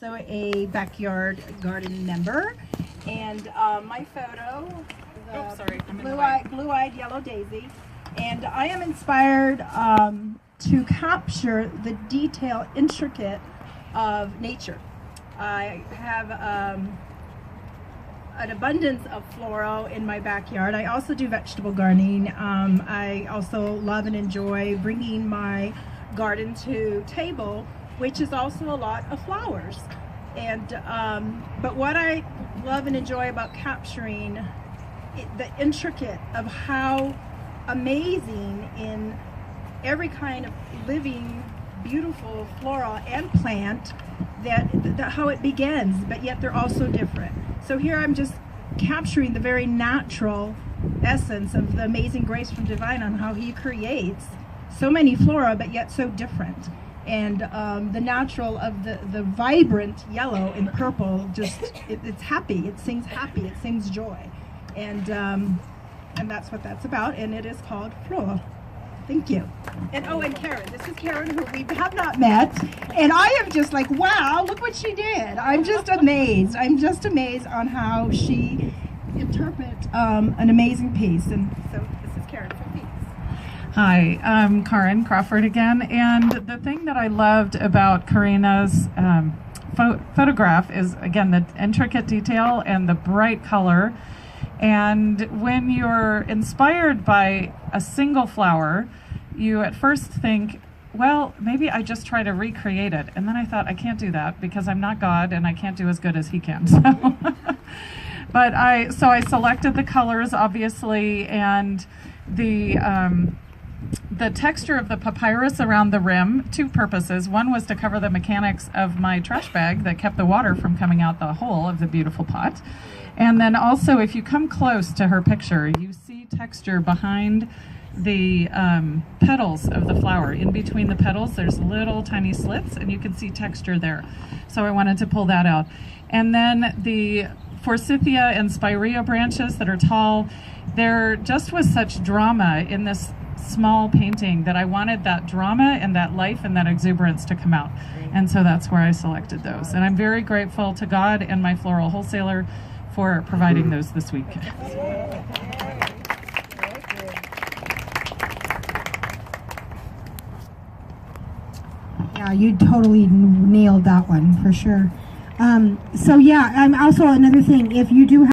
also a backyard garden member, and my photo, the blue-eyed yellow daisy, and I am inspired to capture the detail, intricate of nature. I have an abundance of floral in my backyard. I also do vegetable gardening. I also love and enjoy bringing my garden to table, which is also a lot of flowers. And but what I love and enjoy about capturing the intricate of how amazing in every kind of living, beautiful floral and plant that how it begins, but yet they're also different. So here I'm just capturing the very natural essence of the amazing grace from Divine on how he creates so many flora, but yet so different. And the natural of the vibrant yellow and purple, just it's happy. It sings happy. It sings joy, and that's what that's about. And it is called floral. Thank you. And oh, and Karin. This is Karin, who we have not met, and I am just like, wow, look what she did. I'm just amazed. I'm just amazed on how she interprets an amazing piece. And so this is Karin from Phoenix. Hi, I'm Caron, Crawford again, and the thing that I loved about Carina's photograph is, again, the intricate detail and the bright color. And when you're inspired by a single flower, you at first think, well, maybe I just try to recreate it. And then I thought, I can't do that because I'm not God and I can't do as good as he can. So, but I selected the colors, obviously, and the texture of the papyrus around the rim, two purposes. One was to cover the mechanics of my trash bag that kept the water from coming out the hole of the beautiful pot. And then also, if you come close to her picture, you see texture behind the petals of the flower. In between the petals, there's little tiny slits, and you can see texture there. So I wanted to pull that out. And then the forsythia and spirea branches that are tall, there just was such drama in this small painting that I wanted that drama and that life and that exuberance to come out. And so that's where I selected those. And I'm very grateful to God and my floral wholesaler for providing those this week. Yeah, you totally nailed that one for sure. So yeah, also another thing, if you do have